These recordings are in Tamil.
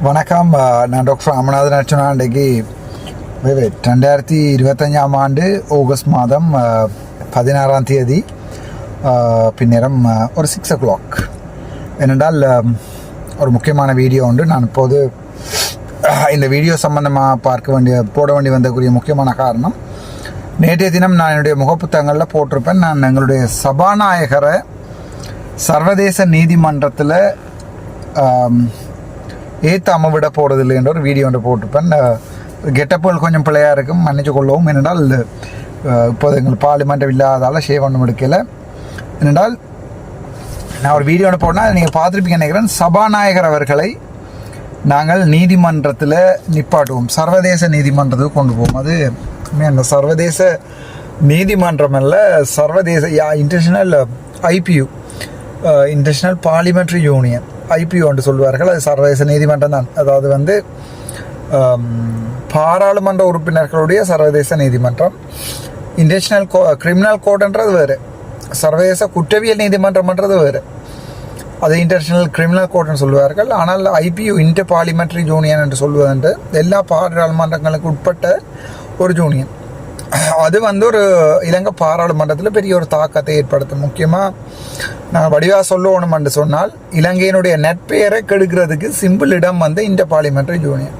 வணக்கம். நான் டாக்டர் ராமநாதன் அர்ச்சனா. இன்றைக்கு 2025 ஆண்டு ஆகஸ்ட் மாதம் 16ஆம் தேதி பின்னேரம் ஒரு 6 o'clock. ஏனென்றால் ஒரு முக்கியமான வீடியோ உண்டு. நான் இப்போது இந்த வீடியோ சம்பந்தமாக போட வேண்டி வந்தக்கூடிய முக்கியமான காரணம், நேற்றைய தினம் நான் என்னுடைய முகப்புத்தகங்களில் போட்டிருப்பேன். நான் எங்களுடைய சபாநாயகரை சர்வதேச நீதிமன்றத்தில் ஏற்றாம விட போகிறது இல்லை என்ற ஒரு வீடியோ ஒன்று போட்டிருப்பேன். கெட்டப்புகள் கொஞ்சம் பிள்ளையாக இருக்கும், மன்னிச்சு கொள்ளவும். ஏனென்றால் இப்போது எங்கள் பார்லிமெண்ட் இல்லாதால் ஷேவ் ஒன்றும் எடுக்கலை. ஏனென்றால் நான் ஒரு வீடியோ ஒன்று போட்டேன், நீங்கள் பார்த்துருப்பீங்க நினைக்கிறேன். சபாநாயகர் அவர்களை நாங்கள் நீதிமன்றத்தில் நிப்பாட்டுவோம், சர்வதேச நீதிமன்றத்துக்கு கொண்டு போவோம். அது அந்த சர்வதேச நீதிமன்றம் அல்ல, சர்வதேச international IPU, international parliamentary union, IPU என்று சொல்வார்கள். அது சர்வதேச நீதிமன்றம் தான். அதாவது பாராளுமன்ற உறுப்பினர்களுடைய சர்வதேச நீதிமன்றம். இன்டர்நேஷ்னல் கிரிமினல் கோர்ட்ன்றது வேறு, சர்வதேச குற்றவியல் நீதிமன்றம்ன்றது வேறு. அது இன்டர்நேஷ்னல் கிரிமினல் கோர்ட்னு சொல்லுவார்கள். ஆனால் IPU, இன்டர் பார்லிமெண்ட்ரி யூனியன் என்று சொல்வதென்று எல்லா பாராளுமன்றங்களுக்கு உட்பட்ட ஒரு யூனியன். அது ஒரு இலங்கை பாராளுமன்றத்தில் பெரிய ஒரு தாக்கத்தை ஏற்படுத்தும். முக்கியமாக நான் வடிவாக சொல்லணும் என்று சொன்னால், இலங்கையினுடைய நட்பெயரை கெடுக்கிறதுக்கு சிம்பிள் இடம் இன்டர் பார்லிமெண்ட்ரி யூனியன்.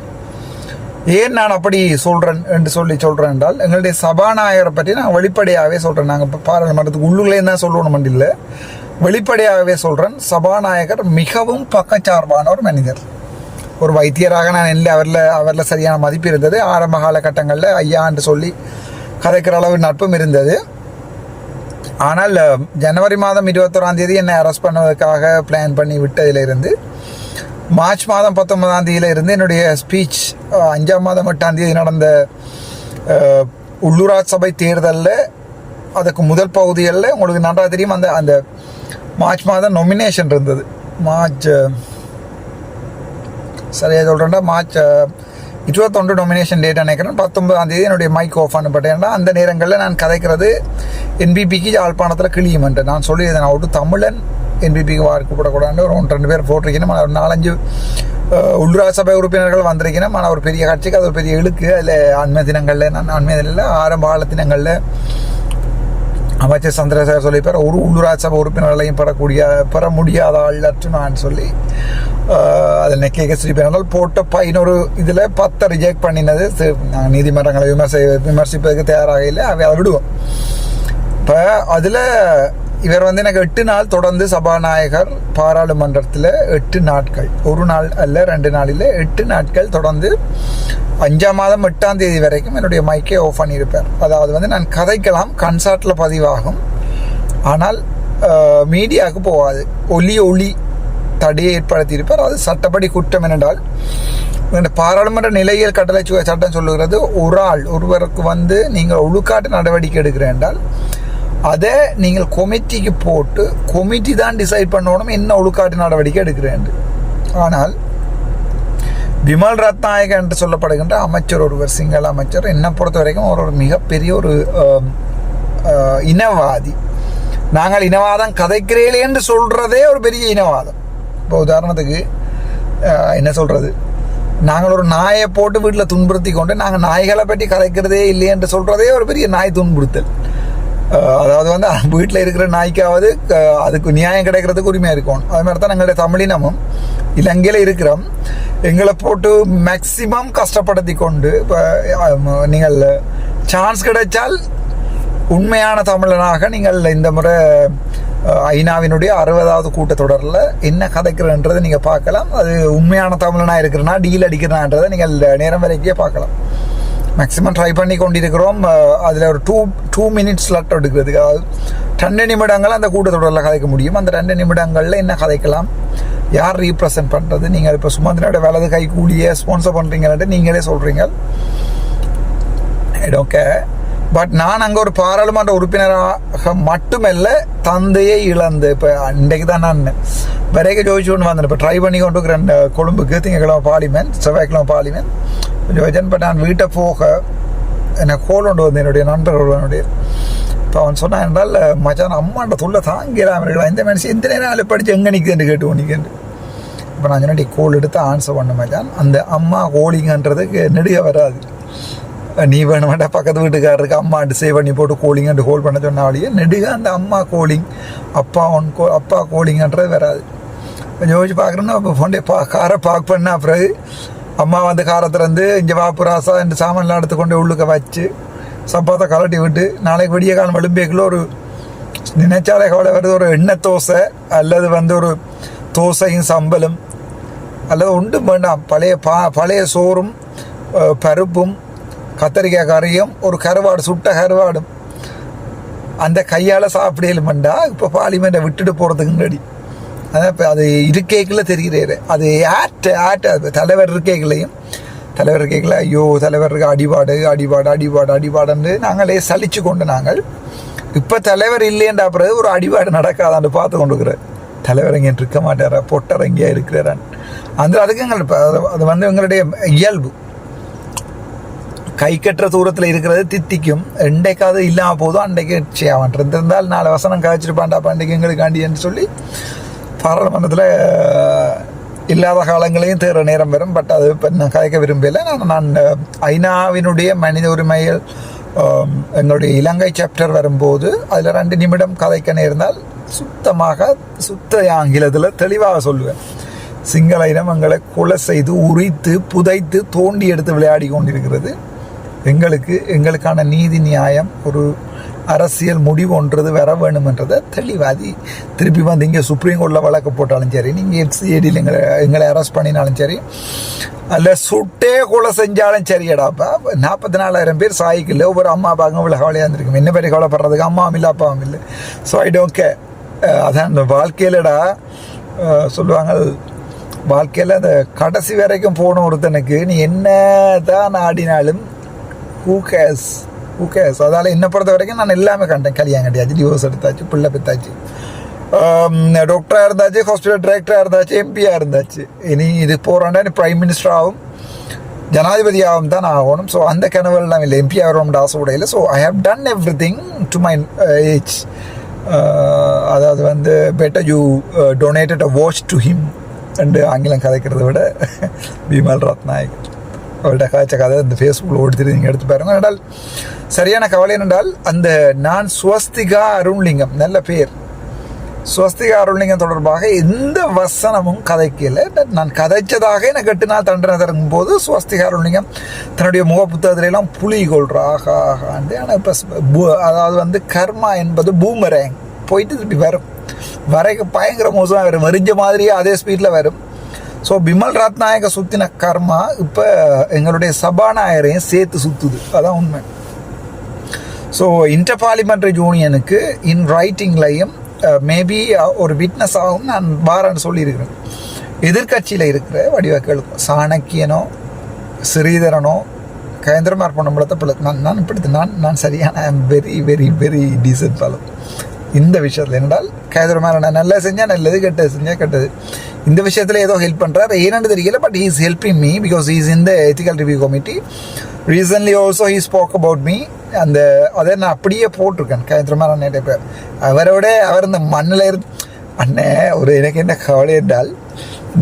ஏன் நான் அப்படி சொல்கிறேன் என்று சொல்கிறேன் என்றால், எங்களுடைய சபாநாயகரை பற்றி நான் வெளிப்படையாகவே சொல்கிறேன். நாங்கள் இப்போ பாராளுமன்றத்துக்கு உள்ளுகளே தான் சொல்லணும் இல்லை, வெளிப்படையாகவே சொல்கிறேன். சபாநாயகர் மிகவும் பக்கச்சார்பான ஒரு மனிதர். ஒரு வைத்தியராக நான் இல்லை, அவரில் சரியான மதிப்பு இருந்தது. ஆரம்ப காலகட்டங்களில் ஐயா என்று சொல்லி கதைக்கிற அளவு நட்பும் இருந்தது. ஆனால் ஜனவரி மாதம் 21ஆம் தேதி என்னை அரெஸ்ட் பண்ணுவதற்காக பிளான் பண்ணி விட்டதிலிருந்து மார்ச் மாதம் 19ஆம் தேதியிலிருந்து என்னுடைய ஸ்பீச் 5ஆம் மாதம் 8ஆம் தேதி நடந்த உள்ளூராட்சி சபை தேர்தலில், அதுக்கு முதல் பகுதிகளில் உங்களுக்கு நன்றாக தெரியும், அந்த மார்ச் மாதம் நொமினேஷன் இருந்தது. சரியாக சொல்கிறேன்டா, மார்ச் 21 நொமினேஷன் டேட் நினைக்கிறேன். 19ஆம் தேதி என்னுடைய மைக் ஆஃப் பண்ணப்பட்டேன்னா, அந்த நேரங்களில் நான் கதைக்கிறது NBPக்கு யாழ்ப்பாணத்தில் கிளியுமென்று நான் சொல்லியிருந்தேன். நான் ஒரு தமிழன் NBPக்கு வார்க்கப்படக்கூடாது. ஒரு 1-2 பேர் போட்டிருக்கணும். ஆனால் ஒரு 4-5 உள்ளூராட்சி சபை உறுப்பினர்கள் வந்திருக்கணும். ஆனால் ஒரு பெரிய கட்சிக்கு அது ஒரு பெரிய இழுக்கு. அதில் அண்மை தினங்களில் ஆரம்ப கால தினங்களில் அமைச்சர் சந்திரசேகர் சொல்லிப்பார், ஒரு உள்ளூராட்சி சபை உறுப்பினர்களையும் பெற முடியாத ஆள்னு சொல்லி அதில் நெக்கேக்க ஸ்ரீபேனால் போட்ட 11 இதில் 10 ரிஜெக்ட் பண்ணினது. நாங்கள் நீதிமன்றங்களை விமர்சிப்பதற்கு தயாராக இல்லை, அதை விடுவோம். இப்போ அதில் இவர் எனக்கு 8 நாள் தொடர்ந்து சபாநாயகர் பாராளுமன்றத்தில் 8 நாட்கள், ஒரு நாள் அல்ல 2 நாளில் 8 நாட்கள் தொடர்ந்து 5ஆம் மாதம் 8ஆம் தேதி வரைக்கும் என்னுடைய மைக்கே ஆஃப் பண்ணியிருப்பார். அதாவது நான் கதைக்கலாம், கன்சர்ட்டில் பதிவாகும், ஆனால் மீடியாவுக்கு போகாது. ஒளி தடையை ஏற்படுத்தியிருப்பார். அது சட்டப்படி குற்றம். என்னென்றால், இந்த பாராளுமன்ற நிலையியல் கட்டளை சட்டம் சொல்லுகிறது, ஒருவருக்கு நீங்கள் ஒழுக்காட்டு நடவடிக்கை எடுக்கிறேன் என்றால் அதை நீங்கள் கொமிட்டிக்கு போட்டு கொமிட்டி தான் டிசைட் பண்ணணும் என்ன ஒழுக்காட்டு நடவடிக்கை எடுக்கிறேன். ஆனால் விமல் ரத்நாயக என்று சொல்லப்படுகின்ற அமைச்சர் ஒருவர், சிங்கள அமைச்சர், என்னை பொறுத்த வரைக்கும் ஒரு மிகப்பெரிய ஒரு இனவாதி. நாங்கள் இனவாதம் கதைக்கிறேன் என்று சொல்கிறதே ஒரு பெரிய இனவாதம். இப்போ உதாரணத்துக்கு என்ன சொல்கிறது, நாங்கள் ஒரு நாயை போட்டு வீட்டில் துன்புறுத்தி கொண்டு நாங்கள் நாய்களை பற்றி கதைக்கிறதே இல்லை என்று சொல்கிறதே ஒரு பெரிய நாய் துன்புறுத்தல். அதாவது வீட்டில் இருக்கிற நாய்க்காவது அதுக்கு நியாயம் கிடைக்கிறதுக்கு உரிமையாக இருக்கணும். அது மாதிரி தான் எங்களுடைய தமிழினமும் இலங்கையில் இருக்கிறோம். எங்களை போட்டு மேக்சிமம் கஷ்டப்படுத்தி கொண்டு, இப்போ நீங்கள் சான்ஸ் கிடைச்சால் உண்மையான தமிழனாக நீங்கள் இந்த முறை ஐநாவினுடைய 60வது கூட்டத்தொடரில் என்ன கதைக்கிறன்றதை நீங்கள் பார்க்கலாம். அது உண்மையான தமிழனாக இருக்கிறனா டீல் அடிக்கிறனான்றதை நீங்கள் நேரம் வரைக்கே பார்க்கலாம். மேக்ஸிமம் ட்ரை பண்ணி கொண்டிருக்கிறோம். அதில் ஒரு 2 minutes ஸ்லாட் எடுக்கிறதுக்கு, அதாவது 2 நிமிடங்கள் அந்த கூட்டத்தொடரில் கதைக்க முடியும். அந்த 2 நிமிடங்களில் என்ன கதைக்கலாம், யார் ரீப்ரசன்ட் பண்ணுறது. நீங்கள் இப்போ சுமந்திரோட வலது கை கூலியை ஸ்பான்சர் பண்ணுறீங்கன்ட்டு நீங்களே சொல்கிறீங்க. ஓகே, பட் நான் அங்கே ஒரு பாராளுமன்ற உறுப்பினராக மட்டுமல்ல, தந்தையை இழந்து இப்போ இன்றைக்கு தான் நான் வரைக்கும் ஜோதிச்சு கொண்டு வந்தேன். இப்போ ட்ரை பண்ணி கொண்டு இருக்கிறேன் கொழும்புக்கு. திங்கக்கிழமை பார்லிமெண்ட், செவ்வாய்க்கிழமை பார்லிமெண்ட் ஜோதிச்சேன். இப்போ நான் வீட்டை போக எனக்கு கோல் கொண்டு வந்தேன் என்னுடைய நண்பர் ஒருவனுடைய. இப்போ அவன் சொன்னான் என்றால், மச்சான் அம்மாண்ட சொல்ல தாங்கிறாமல் இந்த மனுஷன் எந்த நேரம் படித்து எங்கே நிற்குதுன்னு கேட்டு நிற்கின்ற. இப்போ நான் சொன்னேன் கோல் எடுத்து ஆன்சர் பண்ண மாட்டான். அந்த அம்மா கோலிங்கன்றதுக்கு நெடுக வராது. நீ வேணுமாட்டா பக்கத்து வீட்டுக்காரருக்கு அம்மாட்டு சேவ் பண்ணி போட்டு கோலிங்கன்ட்டு கோல் பண்ண சொன்னாலேயே நெடுக அந்த அம்மா கோலிங் அப்பா கோலிங்கன்றது வராது. யோசிச்சு பார்க்குறேன்னா இப்போ ஃபோண்டே காரை பார்க் பண்ண பிறகு அம்மா வந்து காரத்துலேருந்து இங்கே வாப்புராசா இந்த சாமான்லாம் எடுத்து கொண்டு உள்ளுக்க வச்சு சப்பாத்தை கலட்டி விட்டு நாளைக்கு விடிய காலம் எழும்பியக்குள்ள ஒரு நினைச்சாலே கவலை வருது. ஒரு எண்ணெய் தோசை அல்லது வந்து ஒரு தோசையும் சம்பலும் அல்லது ஒன்றும் வேண்டாம், பழைய சோறும் பருப்பும் கத்தரிக்காய் கறியும் ஒரு கருவாடு சுட்ட கருவாடும் அந்த கையால் சாப்பிடலுமெண்டா இப்போ பார்லிமெண்ட்டை விட்டுட்டு போகிறதுக்கு ரெடி. அதான் இப்போ அது இருக்கைக்குள்ள தெரிகிறாரு. அது ஆட்ட தலைவர் இருக்கைக்குள்ள ஐயோ தலைவருக்கு அடிபாடுன்னு நாங்களே சலிச்சு கொண்டு நாங்கள் இப்போ தலைவர் இல்லைன்றா பிறகு ஒரு அடிபாடு நடக்காதான்னு பார்த்து கொண்டு இருக்கிற தலைவர் எங்கே இருக்க மாட்டாரா, பொட்டர் எங்கேயா இருக்கிறான். அந்த அதுக்கு எங்கள் அது வந்து எங்களுடைய இயல்பு. கை கட்டுற தூரத்தில் இருக்கிறது தித்திக்கும். எண்டைக்காவது இல்லாமல் போதும் அண்டைக்கு செய்யாமன் இருந்தால் 4 வசனம் காய்ச்சிருப்பான்டா பண்டைக்கு எங்களுக்காண்டின்னு சொல்லி பாராளுமன்றத்தில் இல்லாத காலங்களையும் தேர்ற நேரம் வரும். பட் அது இப்போ நான் கதைக்க விரும்பலை. நான் ஐநாவினுடைய மனித உரிமைகள் எங்களுடைய இலங்கை சாப்டர் வரும்போது அதில் 2 நிமிடம் கதைக்க நேர்ந்தால் சுத்த ஆங்கிலத்தில் தெளிவாக சொல்லுவேன். சிங்கள இனம் எங்களை கொலை செய்து உரித்து புதைத்து தோண்டி எடுத்து விளையாடி கொண்டிருக்கிறது. எங்களுக்கான நீதி நியாயம் ஒரு அரசியல் முடிவு ஒன்றது வர வேணுமென்றதை தெளிவாதி திருப்பி வந்து இங்கே சுப்ரீம் கோர்ட்டில் வழக்கு போட்டாலும் சரி, நீங்கள் FCIDயில் எங்களை அரெஸ்ட் பண்ணினாலும் சரி, அல்ல சுட்டே கொலை செஞ்சாலும் சரியடாப்பா. 44,000 பேர் சாய்க்கில்லை. ஒவ்வொரு அம்மா அப்பாவுக்கும் இவ்வளோ கவலையாக இருந்திருக்கும். என்ன பேர் கவலைப்படுறதுக்கு அம்மாவும் இல்லை அப்பாவும் இல்லை. So I don't care. அதான் இந்த வாழ்க்கையிலடா சொல்லுவாங்க, வாழ்க்கையில் அந்த கடைசி வரைக்கும் போன ஒருத்தனுக்கு நீ என்ன தான் ஆடினாலும் ஹூ கேர்ஸ். அதால் என்னை பொறுத்த வரைக்கும் நான் எல்லாமே கண்டேன். கல்யாணம் கட்டியாச்சு, டிவோர்ஸ் எடுத்தாச்சு, பிள்ளை பெற்றாச்சு, டாக்டராக இருந்தாச்சு, ஹாஸ்பிட்டல் டைரக்டராக இருந்தாச்சு, எம்பியாக இருந்தாச்சு. இனி இது போகிறாண்டா நீ பிரைம் மினிஸ்டராகவும் ஜனாதிபதியாகவும் தான் ஆகணும். ஸோ அந்த கனவுலாம் இல்லை, எம்பி ஆகணும்னு ஆசை கூட இல்லை. So I have done every thing to my age. அதாவது வந்து better you donated a watch to him என்று ஆங்கிலம் கதைக்கிறத விட பிமல் ரத்நாயக் அவள்கிட்ட காய்ச்ச கதை இந்த ஃபேஸ்புக்கில் ஓடித்துட்டு நீங்கள் எடுத்து பாருங்க. என்றால் சரியான கவலை என்னென்றால் அந்த நான் ஸ்வஸ்திகா அருண்லிங்கம், நல்ல பேர், ஸ்வஸ்திகா அருண்லிங்கம் தொடர்பாக எந்த வசனமும் கதைக்கல. நான் கதைச்சதாக எனக்கு 8 நாள் தண்டனை தரும் போது ஸ்வஸ்திகா அருண்லிங்கம் தன்னுடைய முக புத்தகத்திலாம் புலி கொள்றாக ஆண்டு. ஆனால் இப்போ அதாவது வந்து கர்மா என்பது பூமரேங் போயிட்டு திருப்பி வரும், வரைக்கும் பயங்கர மோசமாக வரும், எரிஞ்ச மாதிரியே அதே ஸ்பீடில் வரும். ஸோ பிமல் ரத்நாயக சுற்றின கர்மா இப்போ எங்களுடைய சபாநாயகரையும் சேர்த்து சுற்றுது. அதான் உண்மை. ஸோ இன்டர் பார்லிமெண்ட்ரி யூனியனுக்கு இன் ரைட்டிங்லையும் மேபி ஒரு விட்னஸ் ஆகும் நான் பாரான்னு சொல்லியிருக்கிறேன். எதிர்கட்சியில் இருக்கிற வடிவக்களுக்கும் சாணக்கியனோ ஸ்ரீதரனோ கயந்திரமார் பொண்ணம்பளத்தை பிள்ளை நான் இப்படி நான் சரியான I am very very very descent follow இந்த விஷயத்தில். என்றால் கயந்திரமார் நான் நல்லா செஞ்சால் நல்லது, கெட்டது செஞ்சால் கெட்டது. இந்த விஷயத்தில் ஏதோ ஹெல்ப் பண்ணுறார் ஏன்னு தெரியல. But he is helping me because he is in the ethical review committee. Recently also he spoke about me. அதை நான் அப்படியே போட்டிருக்கேன் கயந்திரமார் அண்ணே பேர். அவர் இந்த மண்ணில் இருந்து அண்ணே ஒரு எனக்கு என்ன கவலை என்றால்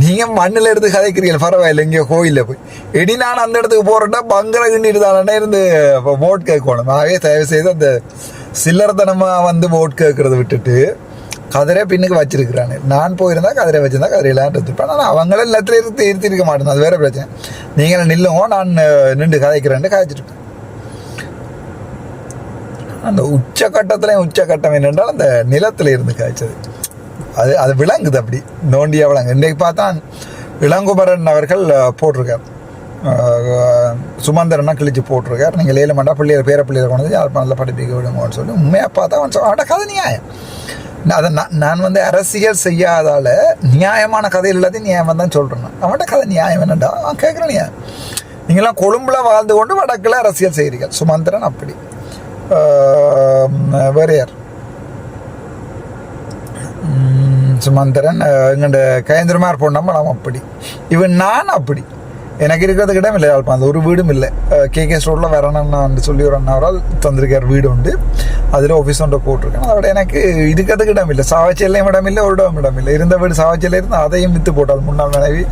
நீங்கள் மண்ணில் இருந்து கதைக்கிறீர்கள் பரவாயில்லை, இங்கே கோயிலில் போய் இனி நான் அந்த இடத்துக்கு போகிறேன்னா பங்கர கிண்டிட்டு தானே இருந்து ஓட் கேட்கணும். ஆகவே தயவு செய்து அந்த சில்லறத்தனமாக வந்து ஓட் கேட்கறத விட்டுட்டு கதிரை பின்னுக்கு வச்சிருக்கிறானு. நான் போயிருந்தா கதிரை வச்சிருந்தா கதிரையெல்லாம் எடுத்துருப்பேன். ஆனால் அவங்கள எல்லாத்துல இருத்திருக்க மாட்டேன், அது வேற பிரச்சனை. நீங்களும் நில்லுங்க, நான் நின்று கதைக்கிறேன்னு கதைச்சிருப்பேன். அந்த உச்சக்கட்டம் என்னென்றால் அந்த நிலத்தில் இருந்து காய்ச்சது அது விளங்குது, அப்படி நோண்டியாக விளங்கு. இன்றைக்கு பார்த்தா இளங்குமரன் அவர்கள் போட்டிருக்கார், சுமந்திரனா கிழிச்சு போட்டிருக்கார். நீங்கள் 7 மண்டா பிள்ளையர் பேர பிள்ளையர் கொண்டு வந்து யாழ்ப்பாணத்தில் படிப்பிக்க விடுங்கன்னு சொல்லி உண்மையாக பார்த்தா அவன்கிட்ட கதை நியாயம். அதை நான் வந்து அரசியல் செய்யாதால நியாயமான கதையில் எல்லாத்தையும் நியாயமாக தான் சொல்கிறேன். அவன்கிட்ட கதை நியாயம் என்னண்டா அவன் கேட்குற நியாயம். நீங்களாம் கொழும்புல வாழ்ந்து கொண்டு வடக்கில் அரசியல் செய்கிறீர்கள். சுமந்திரன் அப்படி, வேறு யார், சுமந்திரன் எங்கள்ட கயந்திரமார் பொண்ணாமல் அவன் அப்படி, இவன் நான் அப்படி. எனக்கு இருக்கிறதுக்கு இடம் இல்லை யாழ்ப்பாணம், ஒரு வீடும் இல்லை. KK ரோட்டில் வரணும்னு சொல்லி ஒரு அண்ணாவரால் தந்திருக்கார் வீடு உண்டு, அதில் ஆஃபீஸ் ஒன்று போட்டிருக்கேன். அதோட எனக்கு இருக்கிறதுக்கு இடம் இல்லை, சாவச்சேரிலையும் இடம் இல்லை, ஒரு இடம் இல்லை. இருந்த வீடு சாவச்சேரியில் இருந்து அதையும் விற்று போட்டால் முன்னாள் மனைவி,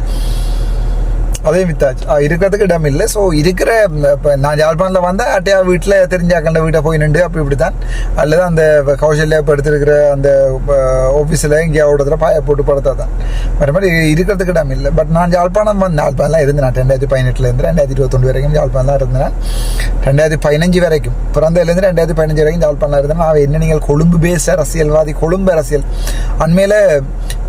அதையும் வித்தாச்சு. இருக்கிறதுக்கு இடம் இல்லை. ஸோ இருக்கிற இப்போ நான் யாழ்ப்பாணத்தில் வந்தால் அட்டையா வீட்டில் தெரிஞ்சாக்கண்ட வீட்டை போய் நின்று அப்படி இப்படி தான், அல்லது அந்த கௌசல்யா இப்போ எடுத்துருக்கிற அந்த ஆஃபீஸில் எங்கேயாவது பாய போட்டு படுத்தா தான். வேறு மாதிரி இருக்கிறதுக்கு இடம் இல்லை. பட் நான் யாழ்ப்பாணம் யாழ்ப்பாணம்லாம் இருந்தேன். 2018 2021 வரைக்கும் யாழ்ப்பாணம் இருந்தேன். 2015 வரைக்கும் பிறந்ததுலேருந்து 2015 வரைக்கும் யாழ்ப்பாணம் இருந்தேன். நான் என்ன நீங்கள் கொழும்பு பேச அரசியல்வாதி, கொழும்பு அரசியல் அண்மையில்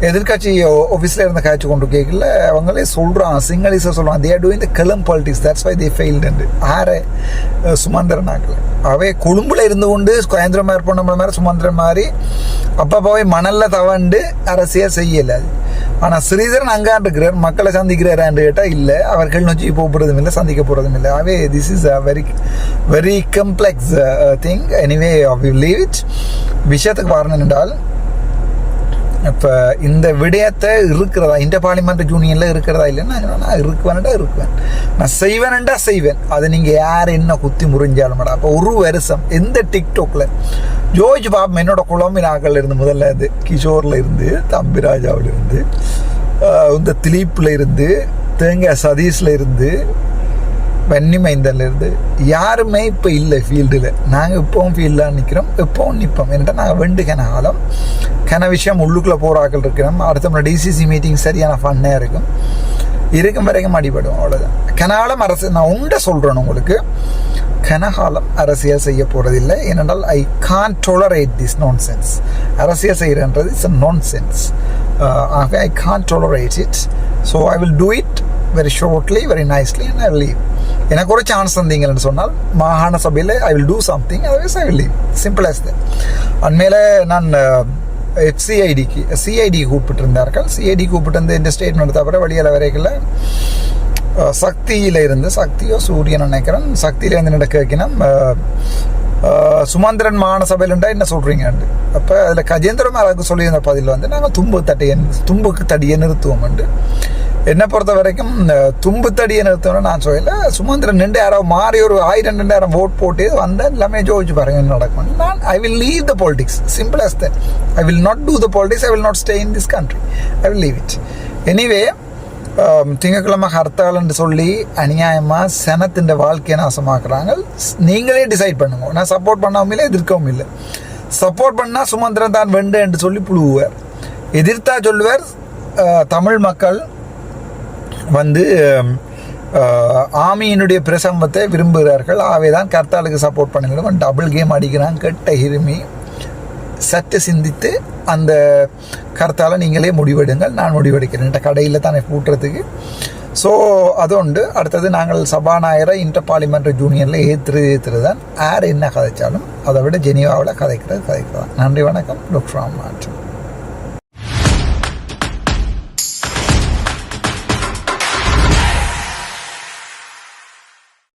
எதிர்கட்சி ஆஃபீஸில் இருந்த காய்ச்சி கொண்டு கேட்கல அவங்களே சொல்கிறான், சிங்களீஸை சொல்கிறான், they are doing the Kalam politics, that's why they failed. ஆறு சுமந்திரன் ஆக்கல அவை கொழும்புல இருந்து கொண்டு கோயந்திர மாதிரி போன மாதிரி சுமந்திரன் மாதிரி அப்போ போய் மணலில் தவண்டு அரசியல் செய்யலை. ஆனால் ஸ்ரீதரன் அங்கான் இருக்கிறார், மக்களை சந்திக்கிறாரான்னு கேட்டால் இல்லை, அவர்கள் நோக்கி போகிறதும் இல்லை, சந்திக்க போகிறதும் இல்லை. Away this is a very very complex thing. Anyway we leave it. விஷயத்துக்கு வரணும் என்றால் இப்போ இந்த விடயத்தை இருக்கிறதா இந்த பார்லிமெண்ட் யூனியனில் இருக்கிறதா இல்லைன்னா நான் இருக்குவேன்டா இருக்குவேன், நான் செய்வேன்டா செய்வேன். அது நீங்கள் யார் என்ன குத்தி முறிஞ்சாலும். அப்போ ஒரு வருஷம் எந்த டிக்டாக்ல ஜோர்ஜ் பாப் என்னோட குழம்பினாக்கள் இருந்து, முதல்ல இது கிஷோரில் இருந்து, தம்பிராஜாவில் இருந்து, இந்த திலீப்பில் இருந்து, தேங்காய் சதீஷில் இருந்து, வன்னிமைந்தன்ல இருந்து யாருமே இப்போ இல்லை ஃபீல்டில். நாங்கள் இப்போவும் ஃபீல்டாக நிற்கிறோம், எப்போவும் நிற்போம். ஏன்னா நாங்கள் வெண்டு காலம் கன விஷயம் உள்ளுக்குள்ளே போராக்கள் இருக்கிறோம். அடுத்த டிசிசி மீட்டிங் சரியான ஃபன்னாக இருக்கும் வரைக்கும் அடிபடும், அவ்வளோதான். கனகாலம் அரசு நான் உண்டை சொல்கிறேன் உங்களுக்கு, கனகாலம் அரசியல் செய்ய போகிறதில்லை. ஏனென்றால் I can tolerate this nonsense. அரசியல் செய்கிறன்றது it's a nonsense. I can tolerate it. So I will do it very shortly, very nicely, and I will leave. எனக்கு ஒரு சான்ஸ் தந்தீங்கன்னு சொன்னால் மாகாண சபையில் I will do something, otherwise I will leave. Simple as that. அண்மையில் நான் சிஐடி கூப்பிட்டு இருந்தார்கள். சிஐடி கூப்பிட்டு வந்து இந்த ஸ்டேட்மெண்ட் தவிர வெளியில் வரைக்கல சக்தியில் இருந்து, சக்தியோ சூரியன் நினைக்கிறேன், சக்தியில் இருந்து நடக்க வைக்கணும். சுமந்திரன் மாகாண சபையில்ண்டா என்ன சொல்கிறீங்கண்டு. அப்போ அதில் கஜேந்திர மேலாக்கு சொல்லியிருந்த பதில் வந்து நாங்கள் தும்புக்கு தடியை நிறுத்துவோம்ண்டு. என்னை பொறுத்த வரைக்கும் தும்பு தடியை நிறுத்தணும்னு நான் சொல்லலை. சுமந்திரன் 2000 மாறி ஒரு 1000-2000 ஓட் போட்டு வந்தால் எல்லாமே ஜோதிச்சு பாருங்க என்ன நடக்கும். நான் I will leave the politics, simple as that. I will not do the politics, I will not stay in this country, I will leave it. Anyway திங்கக்கிழமை ஹர்த்தால்னு சொல்லி அநியாயமாக சனத்தின் வாழ்க்கையை நாசமாக்குறாங்க. நீங்களே டிசைட் பண்ணுங்க. நான் சப்போர்ட் பண்ணவும் இல்லை, எதிர்க்கவும் இல்லை. சப்போர்ட் பண்ணால் சுமந்திரன் தான் வெண்டு என்று சொல்லி புழுவுவார், எதிர்த்தா சொல்லுவார் தமிழ் மக்கள் வந்து ஆமியினுடைய பிரசம்பத்தை விரும்புகிறார்கள், ஆவேதான் கர்த்தாலுக்கு சப்போர்ட் பண்ணிவிடும். டபுள் கேம் அடிக்கிறான் கெட்ட இருமி. சற்று சிந்தித்து அந்த கருத்தால் நீங்களே முடிவெடுங்கள், நான் முடிவெடுக்கிறேன் கடையில் தானே கூட்டுறதுக்கு. ஸோ அது உண்டு. அடுத்தது நாங்கள் சபாநாயகரை இன்டர் பார்லிமெண்ட் யூனியனில் ஏற்றுறது தான். யார் என்ன கதைச்சாலும் அதை விட ஜெனீவாவில் கதைக்கிறது தான். நன்றி, வணக்கம். டாக்டர் ராம் மாற்றம்.